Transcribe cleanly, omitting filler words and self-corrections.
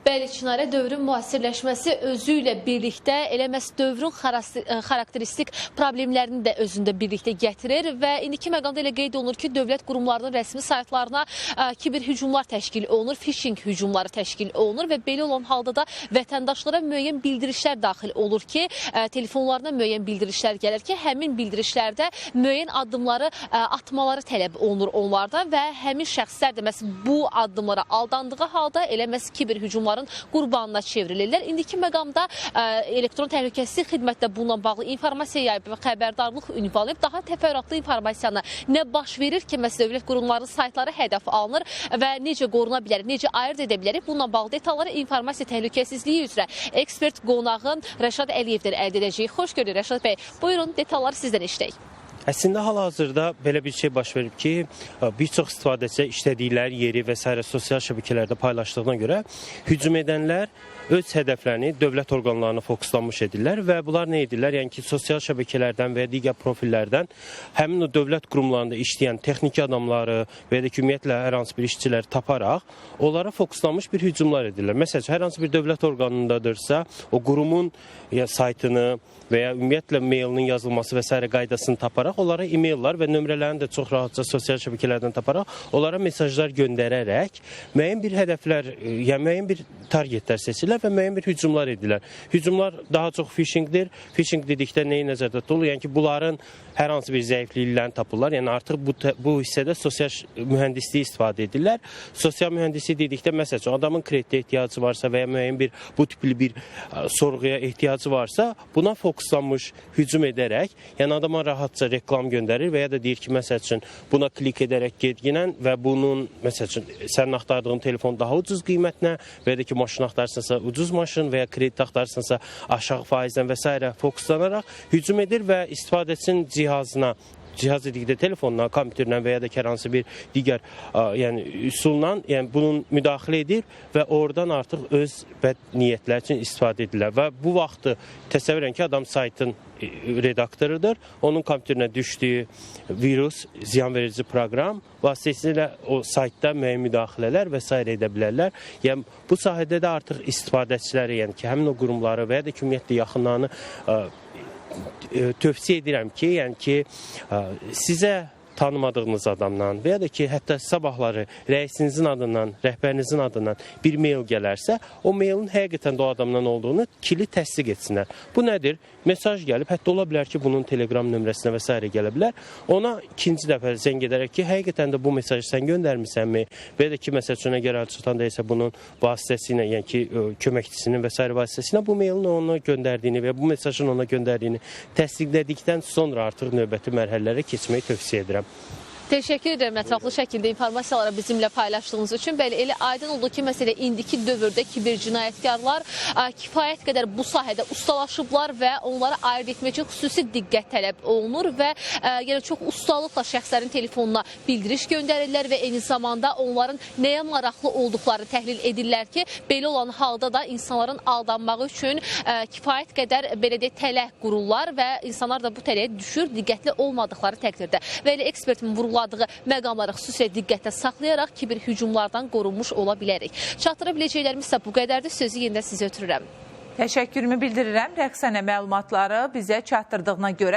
Bəli, Çinarə, dövrün müasirləşməsi özü ilə birlikdə elə məhz dövrün xarakteristik problemlərini də özündə birlikdə gətirir və indiki məqamda elə qeyd olunur ki, dövlət qurumlarının rəsmi saytlarına kiber hücumlar təşkil olunur, phishing hücumları təşkil olunur və belə olan halda da vətəndaşlara müəyyən bildirişlər daxil olur ki, telefonlarına müəyyən bildirişlər gəlir ki, həmin bildirişlərdə müəyyən addımları atmaları tələb olunur onlarda və həmin şəxslər də məhz bu addımlara aldandığı halda elə məhz kiber hücumların qurbanına çevrilirlər. İndiki məqamda elektron təhlükəsizlik xidmətdə bununla bağlı informasiya yayıb və xəbərdarlıq ünvanlayıb. Daha təfərrüatlı informasiyanı nə baş verir ki, məhz dövlət qurumlarının saytları hədəf alınır və necə qoruna bilər, necə ayırt edə bilərik? Bununla bağlı detalları informasiya təhlükəsizliyi üzrə ekspert qonağın Rəşad Əliyevdən əldə edəcəyik. Xoş gördük Rəşad bəy. Buyurun, detalları sizdən işləyək. Əslində hal-hazırda belə bir şey baş verib ki, bir çox istifadəçilər işlədikləri yeri və s. sosial şəbəkələrdə paylaşdığına görə hücum edənlər öz hədəflərini dövlət orqanlarına fokuslanmış edirlər və bunlar nə edirlər? Yəni ki, sosial şəbəkələrdən və ya digər profillərdən həmin o dövlət qurumlarında işləyən texniki adamları və ya da ki, ümumiyyətlə hər hansı bir işçiləri taparaq onlara fokuslanmış bir hücumlar edirlər. Məsələn, hər hansı bir dövlət orqanındadırsa, o qurumun saytını və ya ümumiyyətlə mailinin yazılması və s. qaydasını taparaq onlara e-maillər və nömrələrini də çox rahatca sosial şəbəkələrdən taparaq onlara mesajlar göndərərək müəyyən bir hədəflər, yəni müəyyən bir targetlər seçirlər və müəyyən bir hücumlar edirlər. Hücumlar daha çox phishingdir. Phishing dedikdə nəyi nəzərdə tutulur? Yəni ki, bunların hər hansı bir zəifliklərini tapırlar. Yəni artıq bu hissədə sosial mühəndisliyi istifadə edirlər. Sosial mühəndislik dedikdə məsələn, adamın kreditə ehtiyacı varsa və ya müəyyən bir bu tipli bir sorğuya ehtiyacı varsa, buna fokuslanmış hücum edərək, yəni adama rahatca reklam göndərir və ya da deyir ki, məsəl üçün buna klik edərək gedginən və bunun məsəl üçün sənin axtardığın telefon daha ucuz qiymətlə və ya da ki, maşın axtarsansa ucuz maşın və ya kredit axtarsansa aşağı faizdən və s. fokuslanaraq hücum edir və istifadəçinin cihazına, cihaz dedikdə telefonla, kompüterlə və ya da hər hansı bir digər yəni üsulla yəni bunun müdaxilə edir və oradan artıq öz bəd niyyətlər üçün istifadə edirlər və bu vaxtı təsəvvür edin ki, adam saytın redaktorudur, onun kompüterinə düşdüyü virus, ziyanverici proqram vasitəsilə o saytda müəyyən müdaxilələr və s. edə bilərlər. Yəni bu sahədə də artıq istifadəçiləri, yəni ki, həmin o qurumları və ya da ümumiyyətlə yaxınlarını tövsiyə edirəm ki, yəni ki, sizə tanımadığınız adamdan və ya da ki, hətta sabahları rəisinizin adından, rəhbərinizin adından bir mail gələrsə, o mailin həqiqətən də o adamdan olduğunu kilit təsdiq etsinlər. Bu nədir? Mesaj gəlib, hətta ola bilər ki, bunun telegram nömrəsinə və s. gələ bilər. Ona ikinci dəfə zəng edərək ki, həqiqətən də bu mesajı sən göndərmisənmi? Və ya da ki, məsəl üçün, əgər əlçatan deyilsə bunun vasitəsilə, yəni ki, köməkçisinin və s. vasitəsilə bu mailin ona göndərdiyini və bu mesajın ona göndərdiyini təsdiqlədikdən sonra artıq növbəti mərhələlərə keçməyi tövsiyə edirəm. Təşəkkür edirəm ətraflı şəkildə informasiyaları bizimlə paylaşdığınız üçün. Bəli, elə aydın oldu ki, məsələ indiki dövrdə kiber cinayətkarlar kifayət qədər bu sahədə ustalaşıblar və onları ayırt etmək üçün xüsusi diqqət tələb olunur və yəni çox ustalıqla şəxslərin telefonuna bildiriş göndərirlər və eyni zamanda onların nəyə maraqlı olduqları təhlil edirlər ki, belə olan halda da insanların aldanmağı üçün kifayət qədər belə deyək tələ qururlar və insanlar da bu tələyə düşür diqqətli olmadıqları təqdirdə. Və elə ekspertin vurğuladığı məqamları xüsusilə diqqətdə saxlayaraq kiber hücumlardan qorunmuş ola bilərik. Çatdıra biləcəklərimiz isə bu qədərdir. Sözü yenidən sizə ötürürəm. Təşəkkürümü bildirirəm. Rəqsənə məlumatları bizə çatdırdığına görə.